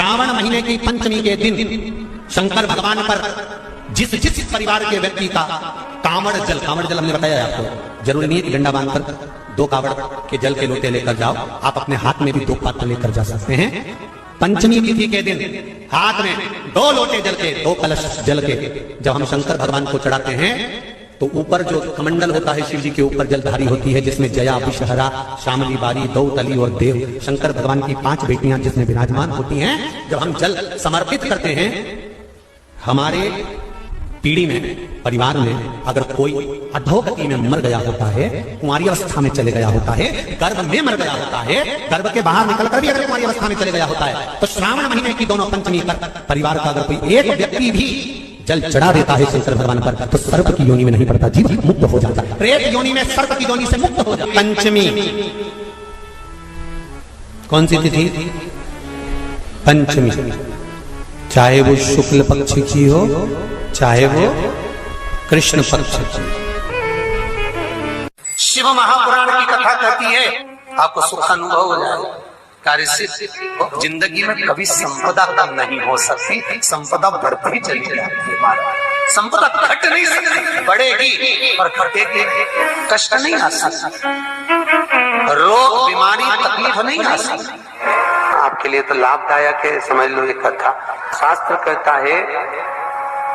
श्रावण महीने की पंचमी के दिन शंकर भगवान पर जिस जिस परिवार के व्यक्ति का कांवड़ जल हमने बताया आपको, जरूरी नहीं है कि डंडा बांधकर 2 कांवड़ के जल के लोटे लेकर जाओ, आप अपने हाथ में भी 2 पात्र लेकर जा सकते हैं। पंचमी तिथि के दिन हाथ में 2 लोटे जल के, 2 कलश जल के जब हम शंकर भगवान को चढ़ाते हैं तो ऊपर जो कमंडल होता है शिव जी के ऊपर जलधारी होती है, जिसमें जया, विषहरा, श्यामली बारी, दौतली और देव शंकर भगवान की 5 बेटियां जिसमें विराजमान होती हैं। जब हम जल समर्पित करते हैं, हमारे पीढ़ी में, परिवार में अगर कोई अधोगति में मर गया होता है, कुंवारी अवस्था में चले गया होता है, गर्भ में मर गया होता है, गर्भ के बाहर निकलकर भी अगर कुंवारी अवस्था में चले गया होता है, तो श्रावण महीने की दोनों पंचमी पर परिवार का अगर कोई एक व्यक्ति भी जल चढ़ा देता है शंकर भगवान पर, तो सर्प की योनि में नहीं पड़ता, जीव मुक्त हो जाता है, प्रेत योनि में सर्प की योनि से मुक्त हो जाता है। पंचमी कौन सी तिथि? पंचमी, चाहे वो शुक्ल पक्ष की हो चाहे वो कृष्ण पक्ष की। शिव महापुराण की कथा कहती है, आपको सुख अनुभव हो जाए। कार्य सिद्ध जिंदगी में कभी संपदा कम नहीं हो सकती, संपदा बढ़ती चली जाती है। संपदा घट नहीं सकती, बढ़ेगी और घटेगी, कष्ट नहीं आ सकता, रोग बीमारी तकलीफ नहीं आ सकती। आपके लिए तो लाभदायक है, समझ लो ये कथा। शास्त्र कहता है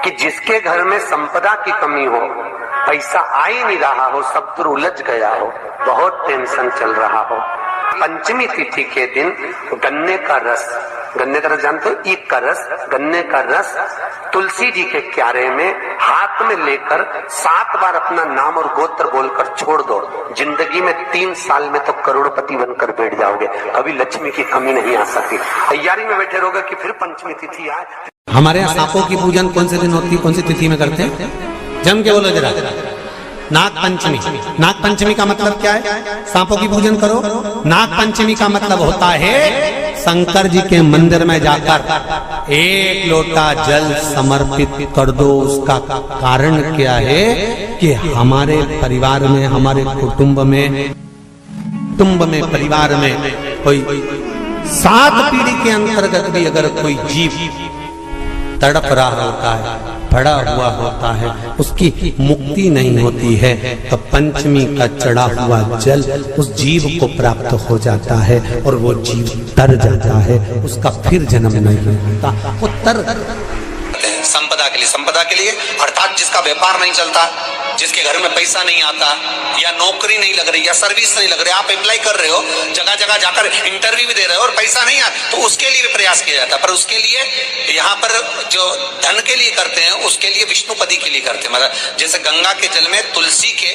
कि जिसके घर में संपदा की कमी हो, पैसा आ ही नहीं रहा हो, सब दूर उलझ गया हो, बहुत टेंशन चल रहा हो, पंचमी तिथि के दिन गन्ने का रस जानते हो, ईख का रस, गन्ने का रस तुलसी जी के क्यारे में हाथ में लेकर 7 बार अपना नाम और गोत्र बोलकर छोड़ दो, जिंदगी में 3 साल में तो करोड़पति बनकर बैठ जाओगे, कभी लक्ष्मी की कमी नहीं आ सकती। तैयारी में बैठे रहोगे कि फिर पंचमी तिथि आए। हमारे यहाँ सांपों की पूजन कौन से दिन होती है, कौन सी तिथि में करते हैं? जम के बोलो जरा। नाग पंचमी। नाग पंचमी का मतलब क्या है? सांपों की पूजन करो। नाग पंचमी का मतलब होता है शंकर जी के मंदिर में जाकर 1 लोटा जल समर्पित कर दो। उसका कारण क्या है कि हमारे परिवार में, हमारे कुटुंब में, परिवार में कोई 7 पीढ़ी के अंतर्गत भी अगर कोई जीव तड़प रहा होता है, पड़ा हुआ होता है, उसकी मुक्ति नहीं होती है, तो पंचमी का चढ़ा हुआ जल उस जीव को प्राप्त हो जाता है और वो जीव तर जाता है, उसका फिर जन्म नहीं होता। वो तर संपदा के लिए अर्थात जिसका व्यापार नहीं चलता, जिसके घर में पैसा नहीं आता, या नौकरी नहीं लग रही, या सर्विस नहीं लग रही, आप अप्लाई कर रहे हो, जगह जगह जाकर इंटरव्यू भी दे रहे हो और पैसा नहीं आता, तो उसके लिए भी प्रयास किया जाता है। पर उसके लिए यहाँ पर जो धन के लिए करते हैं, उसके लिए विष्णुपदी के लिए करते हैं। मतलब जैसे गंगा के जल में तुलसी के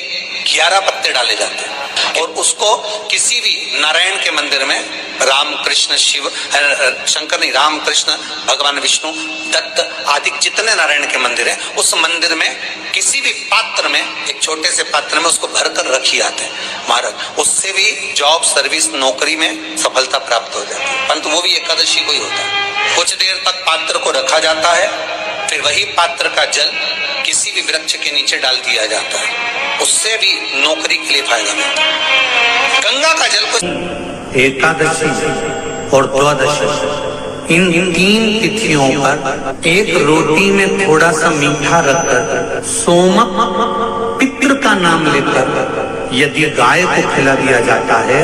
11 पत्ते डाले जाते हैं और उसको किसी भी नारायण के मंदिर में, राम कृष्ण शिव, शंकर नहीं, राम कृष्ण भगवान विष्णु, दत्त आदि जितने नारायण के मंदिर हैं, उस मंदिर में किसी भी पात्र में, एक छोटे से पात्र में उसको भरकर रखी आते हैं महाराज, उससे भी जॉब, सर्विस, नौकरी में सफलता प्राप्त हो जाती है। परंतु वो भी एकादशी को ही होता है। कुछ देर तक पात्र को रखा जाता है, फिर वही पात्र का जल किसी भी वृक्ष के नीचे डाल दिया जाता है, उससे भी नौकरी के लिए फायदा मिलता है। गंगा का जल को एकादशी और द्वादशी, इन 3 तिथियों पर एक रोटी में थोड़ा सा मीठा रखकर सोमक पितृ का नाम लेकर यदि गाय को खिला दिया जाता है,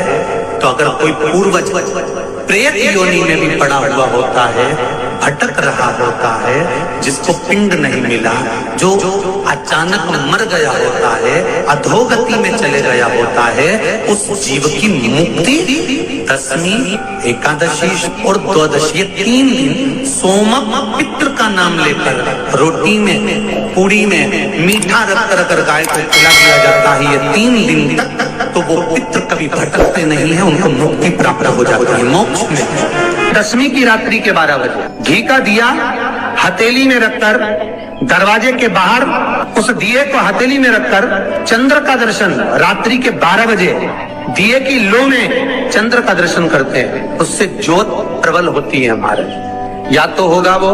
तो अगर कोई पूर्वज प्रेत योनि में भी पड़ा हुआ होता है, भटक रहा होता है, जिसको पिंड नहीं मिला, जो अचानक मर गया होता है, अधोगति में चले गया होता है, उस जीव की मुक्ति दशमी, एकादशी और द्वादशी, 3 दिन सोमक पितृ का नाम लेकर रोटी में, पूरी में मीठा रखकर अगर गाय को खिला दिया जाता है ये 3 दिन तक, तो वो पितृ कभी भटकते नहीं है, उनको मुक्ति प्राप्त हो जाती है मोक्ष में। दशमी की रात्रि के 12 बजे घी का दिया हथेली में रखकर, दरवाजे के बाहर उस दिए को हथेली में रखकर चंद्र का दर्शन रात्रि के 12 बजे दिए की लो में चंद्र का दर्शन करते हैं, उससे ज्योत प्रबल होती है हमारे। या तो होगा वो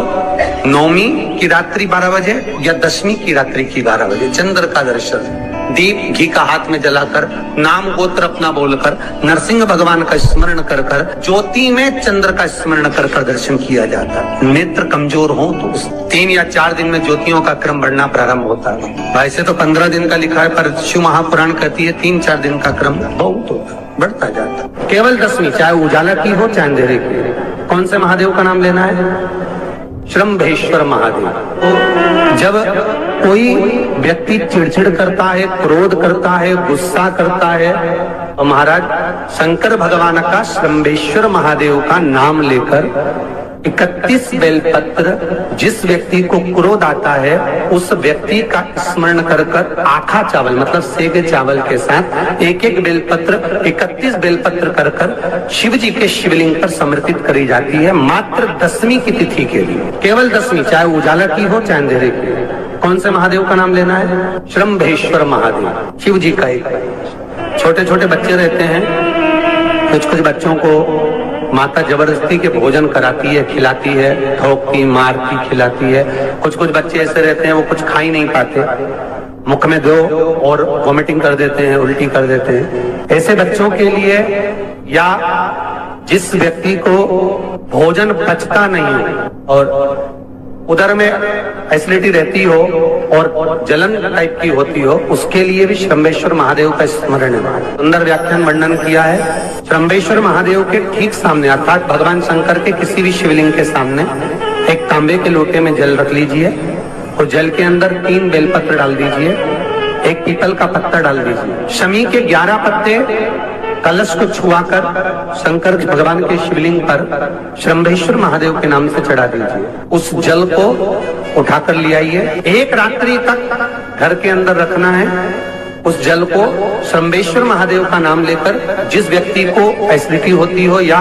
नवमी की रात्रि 12 बजे या दशमी की रात्रि की 12 बजे चंद्र का दर्शन। दीप घी का हाथ में जलाकर, नाम गोत्र अपना बोलकर, नरसिंह भगवान का स्मरण कर कर, ज्योति में चंद्र का स्मरण कर कर दर्शन किया जाता है। नेत्र कमजोर हो तो 3 या 4 दिन में ज्योतियों का क्रम बढ़ना प्रारंभ होता है। वैसे तो 15 दिन का लिखा है, पर शिव महापुराण कहती है 3-4 दिन का क्रम बहुत होता है, बढ़ता जाता है। केवल दशमी, चाहे उजाला की हो चाहे अंधेरे की, कौन से महादेव का नाम लेना है? श्रम्भेश्वर महादेव। तो जब कोई व्यक्ति चिड़चिड़ करता है, क्रोध करता है, गुस्सा करता है, तो महाराज शंकर भगवान का श्रम्भेश्वर महादेव का नाम लेकर 31 बेलपत्र, जिस व्यक्ति को क्रोध आता है उस व्यक्ति का स्मरण कर कर आखा चावल मतलब सेगे चावल के साथ एक बेलपत्र 31 बेलपत्र कर कर शिव जी के शिवलिंग पर समर्पित करी जाती है, मात्र दशमी की तिथि के लिए। केवल दशमी, चाहे उजाला की हो चाहे अंधेरे की। कौन से महादेव का नाम लेना है? श्रम्भेश्वर महादेव, शिव जी का एक। छोटे छोटे बच्चे रहते हैं, कुछ बच्चों को माता जबरदस्ती के भोजन कराती है, खिलाती है, ठोकती मारती खिलाती है। कुछ बच्चे ऐसे रहते हैं वो कुछ खा ही नहीं पाते, मुख में दो और वॉमिटिंग कर देते हैं, उल्टी कर देते हैं। ऐसे बच्चों के लिए या जिस व्यक्ति को भोजन पचता नहीं हो और उधर में एसिडिटी रहती हो और जलन टाइप की होती हो, उसके लिए भी श्रम्भेश्वर महादेव का स्मरण है। सुंदर व्याख्यान वर्णन किया है। श्रम्भेश्वर महादेव के ठीक सामने अर्थात भगवान शंकर के किसी भी शिवलिंग के सामने एक तांबे के लोटे में जल रख लीजिए और जल के अंदर 3 बेलपत्र डाल दीजिए, एक पीपल का पत्ता डाल दीजिए, शमी के 11 पत्ते कलश को छुआकर शंकर भगवान के शिवलिंग पर श्रम्भेश्वर महादेव के नाम से चढ़ा दीजिए। उस जल को उठाकर ले आइए, 1 रात्रि तक घर के अंदर रखना है। उस जल को श्रम्भेश्वर महादेव का नाम लेकर जिस व्यक्ति को एसिडिटी होती हो या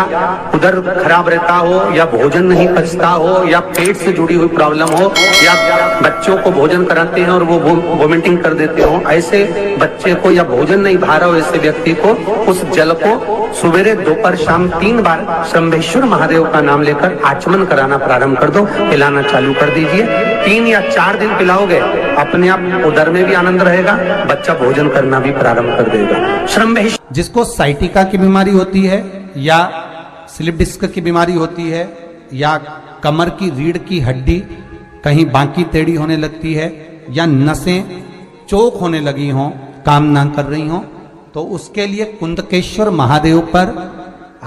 उधर खराब रहता हो या भोजन नहीं पचता हो या पेट से जुड़ी हुई प्रॉब्लम हो या बच्चों को भोजन कराते हैं और वो वोमिटिंग कर देते हो, ऐसे बच्चे को या भोजन नहीं भा रहा हो ऐसे व्यक्ति को उस जल को सवेरे दोपहर शाम 3 बार श्रम्भेश्वर महादेव का नाम लेकर आचमन कराना प्रारंभ कर दो, पिलाना चालू कर दीजिए। 3 या 4 दिन पिलाओगे, अपने आप उदर में भी आनंद रहेगा, बच्चा भोजन करना भी प्रारंभ कर देगा। श्रम्भेश्वर जिसको साइटिका की बीमारी होती है या स्लिप डिस्क की बीमारी होती है या कमर की रीढ़ की हड्डी कहीं बांकी टेढ़ी होने लगती है या नसें चोक होने लगी हों, काम ना कर रही हों, तो उसके लिए कुंदकेश्वर महादेव पर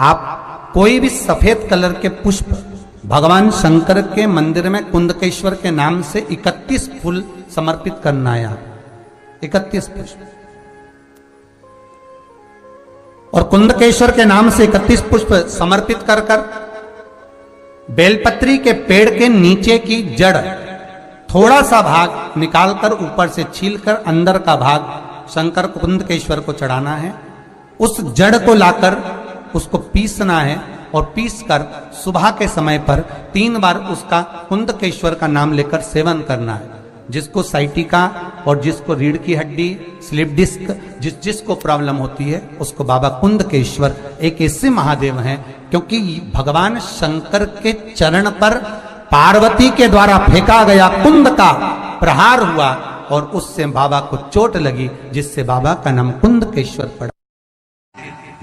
आप कोई भी सफेद कलर के पुष्प भगवान शंकर के मंदिर में कुंदकेश्वर के नाम से 31 फूल समर्पित करना है। आप 31 पुष्प और कुंदकेश्वर के नाम से 31 पुष्प समर्पित कर कर बेलपत्री के पेड़ के नीचे की जड़ थोड़ा सा भाग निकालकर ऊपर से छीलकर अंदर का भाग शंकर कुंदकेश्वर को चढ़ाना है। उस जड़ को लाकर उसको पीसना है और पीस कर सुबह के समय पर 3 बार उसका कुंदकेश्वर का नाम लेकर सेवन करना है। जिसको साइटिका और जिसको रीढ़ की हड्डी, स्लिप डिस्क, जिसको प्रॉब्लम होती है उसको बाबा कुंदकेश्वर एक ऐसे महादेव हैं, क्योंकि भगवान शंकर के चरण पर पार्वती के द्वारा फेंका गया कुंद का प्रहार हुआ और उससे बाबा को चोट लगी, जिससे बाबा का नाम कुंदकेश्वर पड़ा।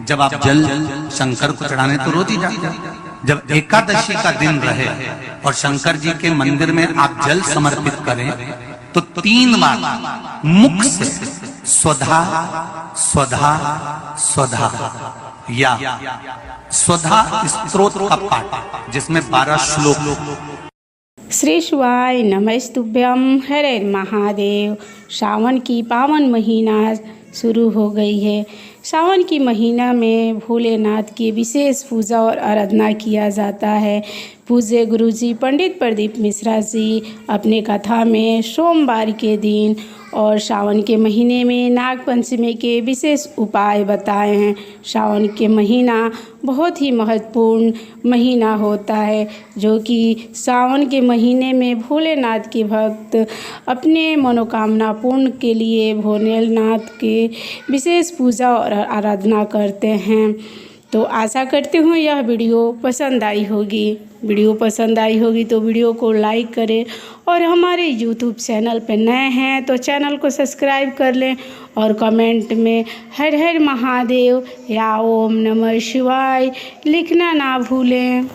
जब आप जल शंकर को चढ़ाने तो रोज ही जाते हैं। जब एकादशी का दिन रहे और शंकर जी के मंदिर में आप जल समर्पित करें तो 3 बार मुख से स्वधा स्वधा स्वधा या स्वधा स्तोत्र का पाठ, जिसमें 12 श्लोक। श्री शिवाय नमस्तुभ्यम, हरे महादेव। सावन की पावन महीना शुरू हो गई है। सावन की महीना में भोलेनाथ की विशेष पूजा और आराधना किया जाता है। पूज्य गुरुजी पंडित प्रदीप मिश्रा जी अपने कथा में सोमवार के दिन और सावन के महीने में नाग पंचमी के विशेष उपाय बताए हैं। सावन के महीना बहुत ही महत्वपूर्ण महीना होता है, जो कि सावन के महीने में भोलेनाथ के भक्त अपने मनोकामना पूर्ण के लिए भोलेनाथ के विशेष पूजा और आराधना करते हैं। तो आशा करती हूँ यह वीडियो पसंद आई होगी। वीडियो पसंद आई होगी तो वीडियो को लाइक करें और हमारे यूट्यूब चैनल पर नए हैं तो चैनल को सब्सक्राइब कर लें और कमेंट में हर हर महादेव या ओम नमः शिवाय लिखना ना भूलें।